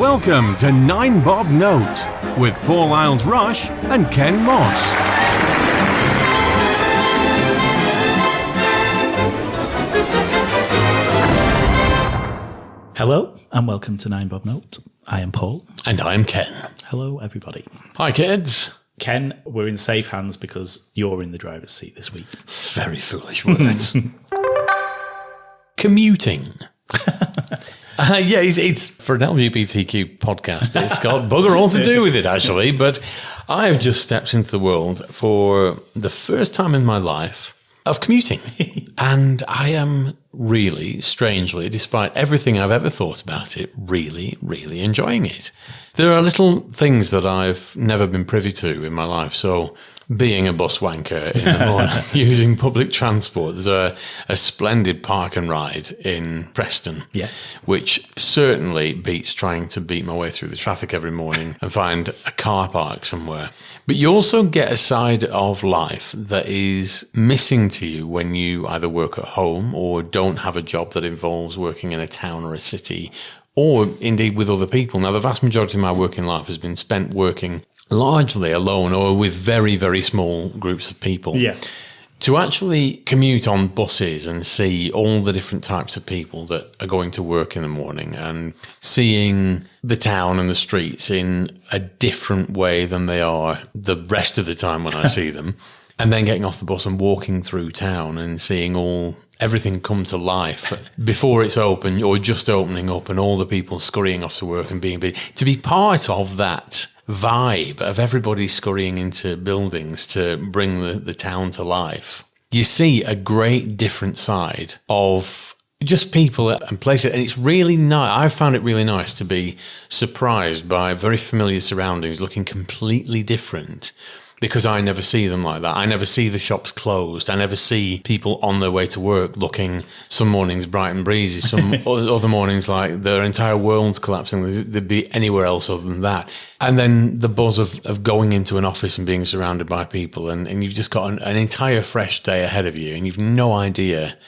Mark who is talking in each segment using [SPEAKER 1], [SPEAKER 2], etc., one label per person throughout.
[SPEAKER 1] Welcome to 9 Bob Note with Paul Isles-Rush and Ken Moss.
[SPEAKER 2] Hello and welcome to 9 Bob Note. I am Paul.
[SPEAKER 3] And I am Ken.
[SPEAKER 2] Hello everybody.
[SPEAKER 3] Hi kids.
[SPEAKER 2] Ken, we're in safe hands because you're in the driver's seat this week.
[SPEAKER 3] Very foolish words. Commuting. It's for an LGBTQ podcast. It's got bugger all to do with it, actually. But I have just stepped into the world for the first time in my life of commuting. And I am really, strangely, despite everything I've ever thought about it, really, really enjoying it. There are little things that I've never been privy to in my life. So being a bus wanker in the morning, using public transport. There's a splendid park and ride in Preston,
[SPEAKER 2] yes,
[SPEAKER 3] which certainly beats trying to beat my way through the traffic every morning and find a car park somewhere. But you also get a side of life that is missing to you when you either work at home or don't have a job that involves working in a town or a city, or indeed with other people. Now, the vast majority of my working life has been spent working largely alone or with very, very small groups of people.
[SPEAKER 2] Yeah.
[SPEAKER 3] To actually commute on buses and see all the different types of people that are going to work in the morning and seeing the town and the streets in a different way than they are the rest of the time when I see them, and then getting off the bus and walking through town and seeing everything come to life before it's open or just opening up, and all the people scurrying off to work and to be part of that vibe of everybody scurrying into buildings to bring the town to life. You see a great different side of just people and places, and it's really nice. I found it really nice to be surprised by very familiar surroundings looking completely different, because I never see them like that. I never see the shops closed. I never see people on their way to work looking some mornings bright and breezy, some other mornings like their entire world's collapsing. They'd be anywhere else other than that. And then the buzz of going into an office and being surrounded by people, and you've just got an entire fresh day ahead of you, and you've no idea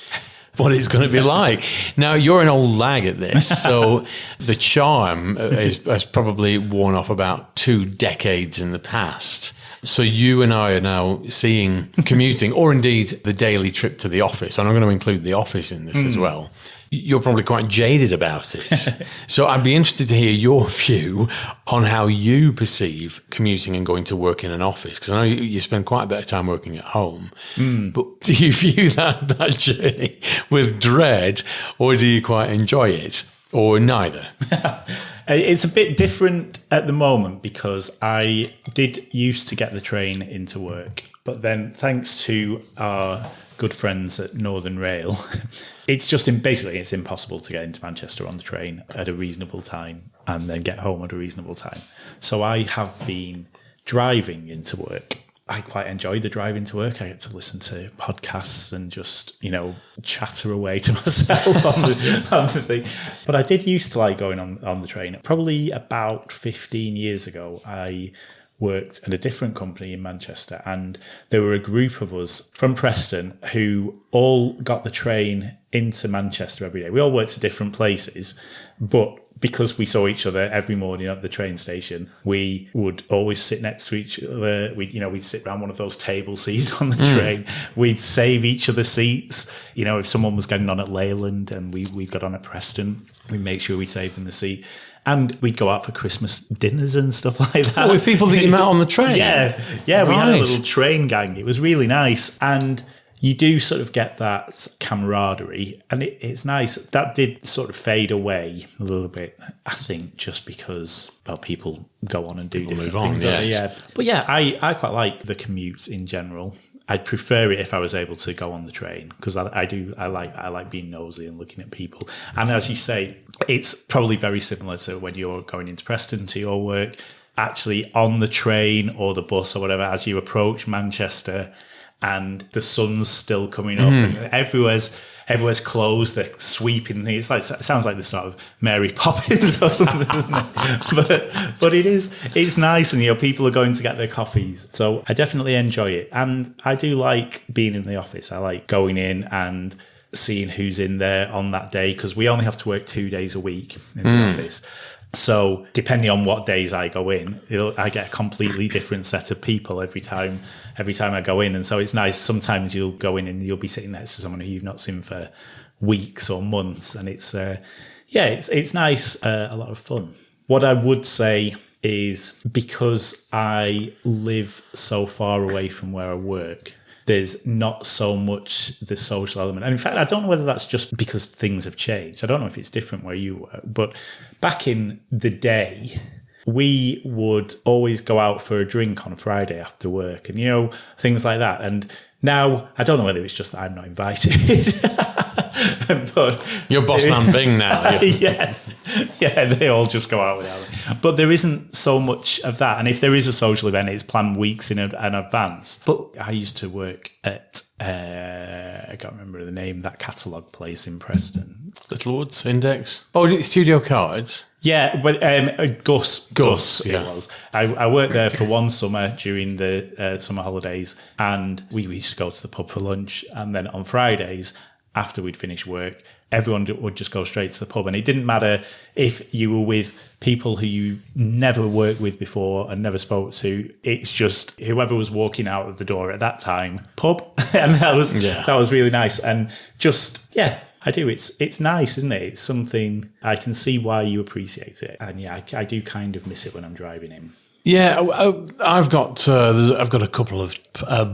[SPEAKER 3] what it's going to be like. Now, you're an old lag at this, so the charm has probably worn off about 2 decades in the past. So you and I are now seeing commuting, or indeed the daily trip to the office, and I'm going to include the office in this as well. You're probably quite jaded about it. So I'd be interested to hear your view on how you perceive commuting and going to work in an office, because I know you spend quite a bit of time working at home. But do you view that journey with dread, or do you quite enjoy it, or neither?
[SPEAKER 2] It's a bit different at the moment because I did used to get the train into work, but then thanks to our good friends at Northern Rail, it's impossible to get into Manchester on the train at a reasonable time and then get home at a reasonable time. So I have been driving into work. I quite enjoy the drive into work. I get to listen to podcasts and just, chatter away to myself on the thing. But I did used to like going on the train. Probably about 15 years ago, I worked at a different company in Manchester, and there were a group of us from Preston who all got the train into Manchester every day. We all worked at different places, but because we saw each other every morning at the train station, we would always sit next to each other. We'd sit around one of those table seats on the train. We'd save each other seats. If someone was getting on at Leyland and we got on at Preston, we'd make sure we saved them the seat. And we'd go out for Christmas dinners and stuff like that.
[SPEAKER 3] With people that you met on the train?
[SPEAKER 2] Yeah,
[SPEAKER 3] right.
[SPEAKER 2] We had a little train gang. It was really nice. And you do sort of get that camaraderie, and it's nice. That did sort of fade away a little bit, I think, just because people go on and do different things.
[SPEAKER 3] Yes.
[SPEAKER 2] But yeah, I quite like the commute in general. I'd prefer it if I was able to go on the train, because I like being nosy and looking at people. And as you say, it's probably very similar to when you're going into Preston to your work. Actually, on the train or the bus or whatever, as you approach Manchester, and the sun's still coming up, and everywhere's closed. They're sweeping things. It sounds like the start of Mary Poppins or something, doesn't it? But it's nice, and people are going to get their coffees. So I definitely enjoy it, and I do like being in the office. I like going in and seeing who's in there on that day, because we only have to work 2 days a week in the office. So depending on what days I go in, I get a completely different set of people every time I go in. And so it's nice. Sometimes you'll go in and you'll be sitting next to someone who you've not seen for weeks or months. And it's nice, a lot of fun. What I would say is, because I live so far away from where I work, there's not so much the social element. And in fact, I don't know whether that's just because things have changed. I don't know if it's different where you work. But back in the day, we would always go out for a drink on a Friday after work and, things like that. And now, I don't know whether it's just that I'm not invited. But
[SPEAKER 3] you're boss man Bing now.
[SPEAKER 2] Yeah, they all just go out without me. But there isn't so much of that. And if there is a social event, it's planned weeks in advance. But I used to work at, I can't remember the name, that catalogue place in Preston.
[SPEAKER 3] Littlewoods Index? Oh, Studio Cards?
[SPEAKER 2] Yeah, but Gus,
[SPEAKER 3] yeah.
[SPEAKER 2] It was. I worked there for one summer during the summer holidays, and we used to go to the pub for lunch. And then on Fridays, after we'd finished work, everyone would just go straight to the pub. And it didn't matter if you were with people who you never worked with before and never spoke to. It's just whoever was walking out of the door at that time, pub. And that was really nice. And just, I do. It's nice, isn't it? It's something I can see why you appreciate it. And I do kind of miss it when I'm driving in.
[SPEAKER 3] Yeah, I've got a couple of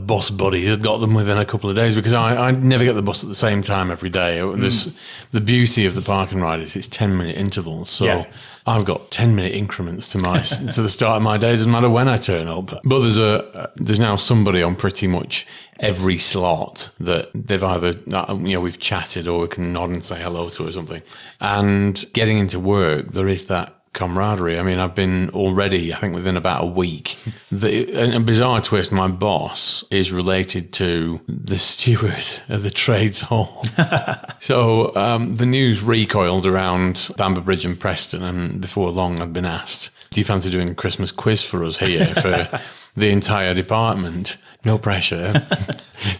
[SPEAKER 3] bus buddies. I've got them within a couple of days because I never get the bus at the same time every day. The beauty of the park and ride is it's 10-minute intervals. So I've got 10-minute increments to the start of my day. It doesn't matter when I turn up. But there's now somebody on pretty much every slot that they've either we've chatted or we can nod and say hello to or something. And getting into work, there is that camaraderie. I mean, I've been already, I think within about a week. A bizarre twist, my boss is related to the steward of the trades hall. So the news recoiled around Bamber Bridge and Preston, and before long I'd been asked, do you fancy doing a Christmas quiz for us here for the entire department? No pressure.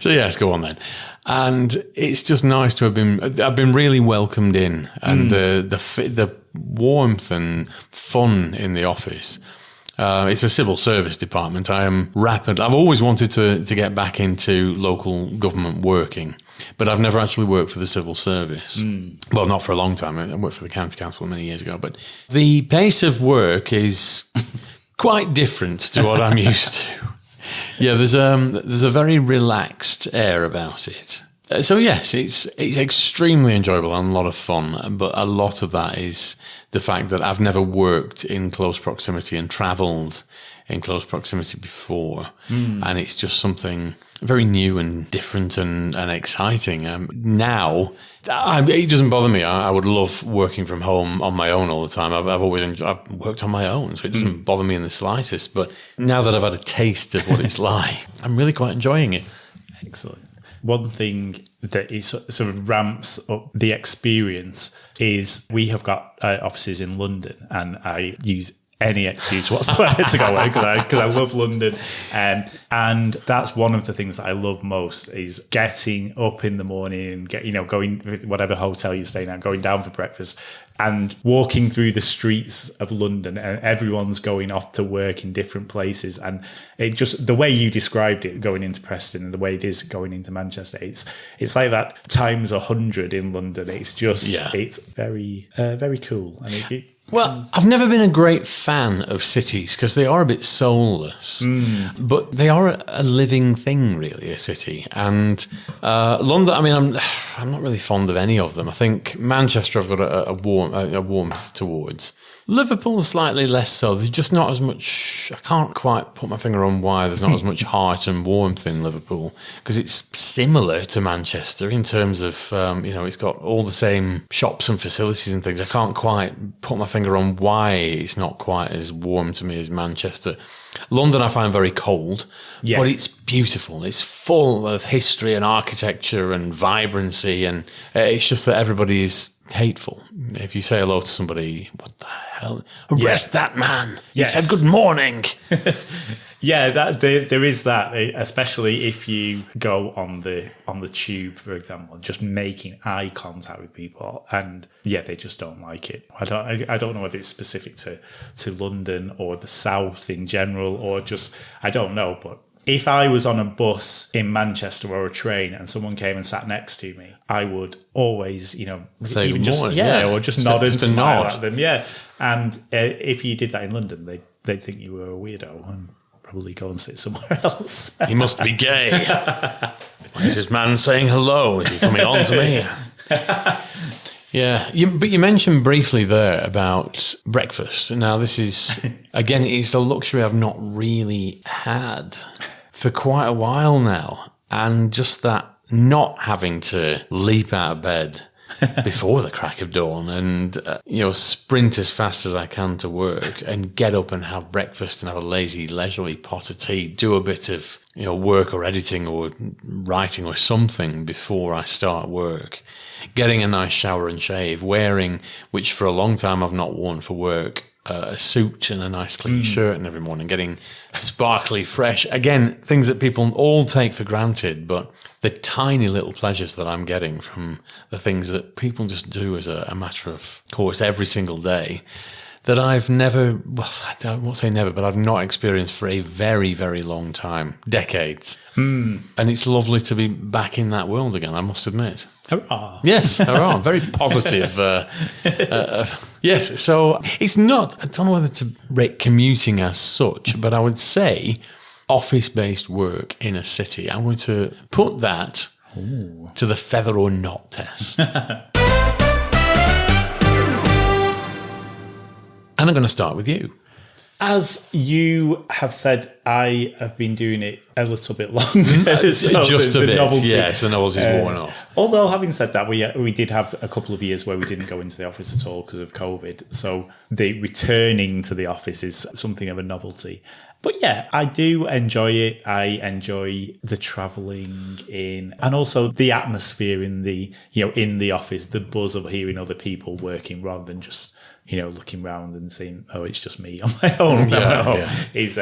[SPEAKER 3] So yes, go on then. And it's just nice to have been. I've been really welcomed in, and the warmth and fun in the office. It's a civil service department. I've always wanted to get back into local government working, but I've never actually worked for the civil service. Well, not for a long time. I worked for the county council many years ago, but the pace of work is quite different to what I'm used to. Yeah, there's a very relaxed air about it. So yes, it's extremely enjoyable and a lot of fun, but a lot of that is the fact that I've never worked in close proximity and travelled in close proximity before, and it's just something very new and different and exciting. Now, it doesn't bother me. I would love working from home on my own all the time. I've worked on my own, so it doesn't bother me in the slightest. But now that I've had a taste of what it's like, I'm really quite enjoying it.
[SPEAKER 2] Excellent. One thing that is sort of ramps up the experience is we have got offices in London, and I use any excuse whatsoever to go away because I love London. And that's one of the things that I love most is getting up in the morning and going whatever hotel you're staying at, going down for breakfast and walking through the streets of London, and everyone's going off to work in different places. And it just, the way you described it going into Preston and the way it is going into Manchester, it's like that times 100 in London. It's just, it's very, very cool. And
[SPEAKER 3] well, I've never been a great fan of cities because they are a bit soulless, but they are a living thing, really, a city. And London, I mean, I'm not really fond of any of them. I think Manchester I've got a warmth towards. Liverpool's slightly less so. There's just not as much. I can't quite put my finger on why there's not as much heart and warmth in Liverpool, because it's similar to Manchester in terms of, it's got all the same shops and facilities and things. I can't quite put my finger on why it's not quite as warm to me as Manchester. London I find very cold, but it's beautiful. It's full of history and architecture and vibrancy, and it's just that everybody is hateful. If you say hello to somebody, what the hell? Arrest that man.
[SPEAKER 2] Yes.
[SPEAKER 3] He said good morning.
[SPEAKER 2] Yeah, there is that, especially if you go on the tube, for example, just making eye contact with people, and they just don't like it. I don't know whether it's specific to London or the South in general, or just I don't know. But if I was on a bus in Manchester or a train and someone came and sat next to me, I would always,
[SPEAKER 3] say
[SPEAKER 2] even
[SPEAKER 3] good
[SPEAKER 2] just
[SPEAKER 3] morning,
[SPEAKER 2] or just nod and
[SPEAKER 3] just a
[SPEAKER 2] smile
[SPEAKER 3] nod.
[SPEAKER 2] at them. And if you did that in London, they'd think you were a weirdo and probably go and sit somewhere else.
[SPEAKER 3] He must be gay. Why is this man saying hello? Is he coming on to me? Yeah, but you mentioned briefly there about breakfast. Now, this is, again, it's a luxury I've not really had for quite a while now. And just that not having to leap out of bed before the crack of dawn and, sprint as fast as I can to work and get up and have breakfast and have a lazy, leisurely pot of tea, do a bit of, work or editing or writing or something before I start work, getting a nice shower and shave, wearing, which for a long time I've not worn for work, a suit and a nice clean shirt and every morning, getting sparkly fresh. Again, things that people all take for granted, but the tiny little pleasures that I'm getting from the things that people just do as a matter of course every single day that I've never, I won't say never, but I've not experienced for a very, very long time, decades. And it's lovely to be back in that world again, I must admit.
[SPEAKER 2] Hurrah.
[SPEAKER 3] Yes, hurrah. Very positive. Yes, so it's not, I don't know whether to rate commuting as such, but I would say office-based work in a city. I'm going to put that to the feather or not test. And I'm going to start with you.
[SPEAKER 2] As you have said, I have been doing it a little bit longer. So
[SPEAKER 3] just a bit.
[SPEAKER 2] Novelty,
[SPEAKER 3] yes, the novelty's worn off.
[SPEAKER 2] Although, having said that, we did have a couple of years where we didn't go into the office at all because of COVID. So the returning to the office is something of a novelty. But yeah, I do enjoy it. I enjoy the travelling in, and also the atmosphere in the office, the buzz of hearing other people working rather than just looking around and seeing, it's just me on my own. Is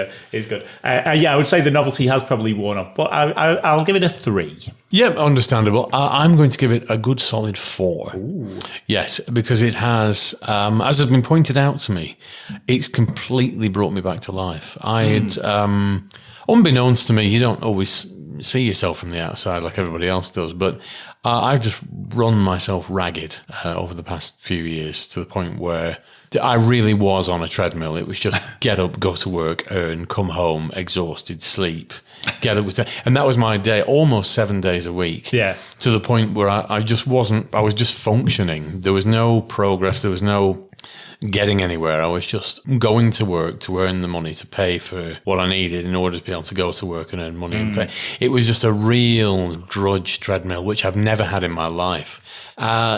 [SPEAKER 2] good. I would say the novelty has probably worn off, but I'll give it a 3.
[SPEAKER 3] Yeah, understandable. I'm going to give it a good solid 4.
[SPEAKER 2] Ooh.
[SPEAKER 3] Yes, because it has, as has been pointed out to me, it's completely brought me back to life. I had, unbeknownst to me, you don't always see yourself from the outside like everybody else does, but I've just run myself ragged over the past few years to the point where I really was on a treadmill. It was just get up, go to work, earn, come home, exhausted, sleep, get up. And that was my day, almost 7 days a week.
[SPEAKER 2] Yeah.
[SPEAKER 3] To the point where I just wasn't, I was just functioning. There was no progress. There was no getting anywhere. I was just going to work to earn the money to pay for what I needed in order to be able to go to work and earn money and pay. It was just a real drudge treadmill, which I've never had in my life.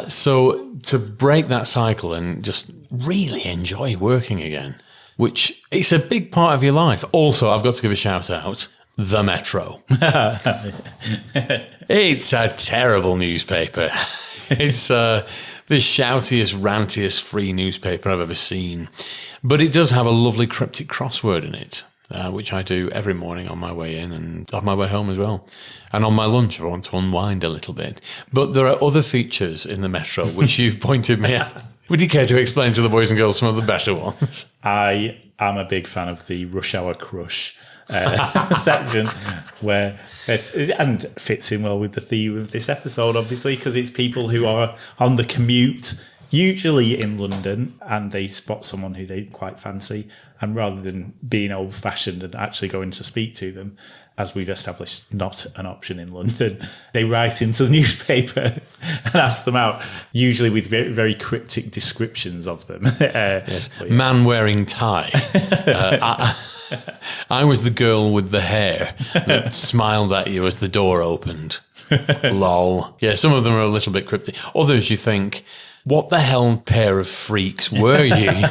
[SPEAKER 3] So to break that cycle and just really enjoy working again, which it's a big part of your life. Also, I've got to give a shout out. The Metro. It's a terrible newspaper. It's the shoutiest, rantiest free newspaper I've ever seen. But it does have a lovely cryptic crossword in it, which I do every morning on my way in and on my way home as well. And on my lunch if I want to unwind a little bit. But there are other features in the Metro which you've pointed me at. Would you care to explain to the boys and girls some of the better ones?
[SPEAKER 2] I am a big fan of the Rush Hour Crush section, where and fits in well with the theme of this episode, obviously, because it's people who are on the commute, usually in London, and they spot someone who they quite fancy, and rather than being old-fashioned and actually going to speak to them, as we've established, not an option in London, they write into the newspaper and ask them out, usually with very, very cryptic descriptions of them.
[SPEAKER 3] Yes, man wearing tie. I was the girl with the hair that smiled at you as the door opened. Lol. Yeah, some of them are a little bit cryptic. Others you think, what the hell pair of freaks were you?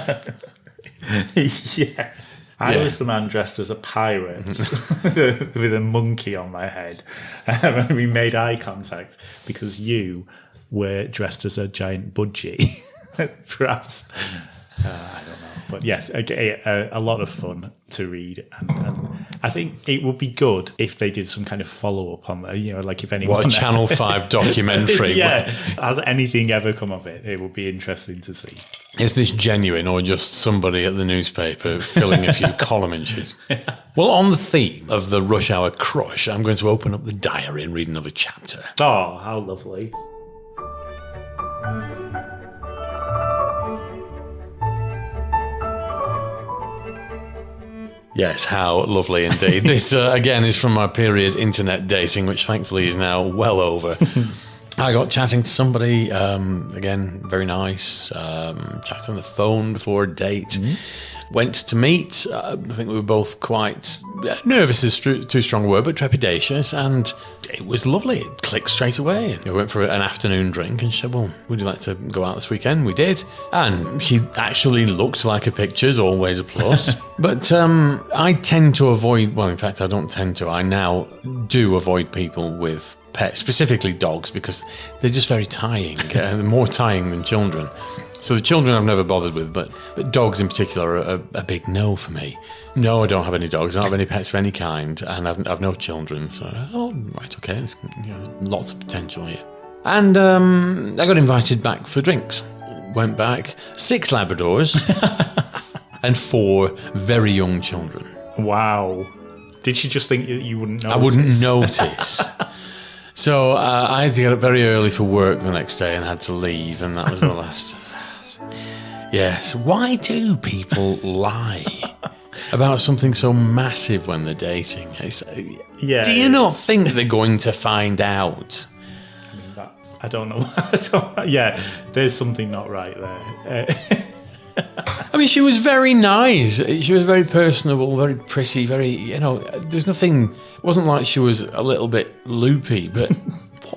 [SPEAKER 2] Yeah. I was the man dressed as a pirate with a monkey on my head. We made eye contact because you were dressed as a giant budgie. Perhaps. I don't know. But yes, a lot of fun to read. And I think it would be good if they did some kind of follow-up on that, like if anyone...
[SPEAKER 3] What, a Channel 5 documentary?
[SPEAKER 2] Yeah. Has anything ever come of it? It would be interesting to see.
[SPEAKER 3] Is this genuine or just somebody at the newspaper filling a few column inches? Well, on the theme of the rush hour crush, I'm going to open up the diary and read another chapter.
[SPEAKER 2] Oh, how lovely.
[SPEAKER 3] Yes, how lovely indeed. This, again, is from my period internet dating, which thankfully is now well over. I got chatting to somebody, again, very nice, chatted on the phone before a date. Mm-hmm. Went to meet. I think we were both quite nervous is too strong a word, but trepidatious, and it was lovely. It clicked straight away. And we went for an afternoon drink, and she said, well, would you like to go out this weekend? We did. And she actually looked like her pictures, always a plus. But I tend to avoid, well, in fact, I don't tend to. I now do avoid people with pets, specifically dogs, because they're just very tying, more tying than children. So the children I've never bothered with, but dogs in particular are a big no for me. No, I don't have any dogs. I don't have any pets of any kind, and I've no children. So, right, okay, there's lots of potential here. And I got invited back for drinks. Went back, 6 Labradors and 4 very young children.
[SPEAKER 2] Wow. Did she just think that you wouldn't notice?
[SPEAKER 3] I wouldn't notice. So I had to get up very early for work the next day and had to leave, and that was the last of that. Yes, why do people lie about something so massive when they're dating?
[SPEAKER 2] Yeah.
[SPEAKER 3] Do you not think they're going to find out?
[SPEAKER 2] I mean, I don't know. Yeah, there's something not right there.
[SPEAKER 3] I mean, she was very nice. She was very personable, very pretty, very, there's nothing, it wasn't like she was a little bit loopy, but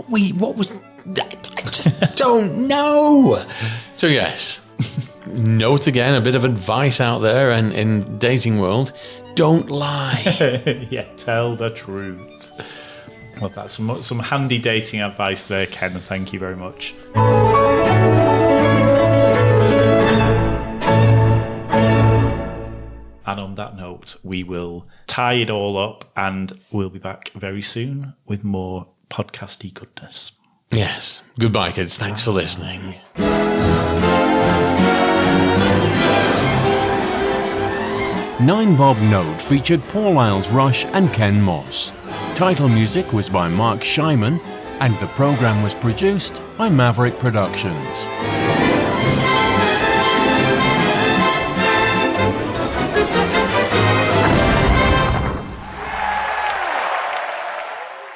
[SPEAKER 3] what was that? I just don't know. So yes, note again, a bit of advice out there and in dating world, don't lie.
[SPEAKER 2] Yeah, tell the truth. Well, that's some handy dating advice there, Ken. Thank you very much. And on that note, we will tie it all up, and we'll be back very soon with more podcasty goodness.
[SPEAKER 3] Yes. Goodbye, kids. Thanks for listening.
[SPEAKER 1] Nine Bob Note featured Paul Isles Rush and Ken Moss. Title music was by Mark Shyman, and the program was produced by Maverick Productions.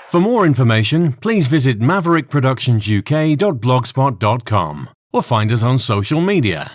[SPEAKER 1] For more information, please visit maverickproductionsuk.blogspot.com or find us on social media.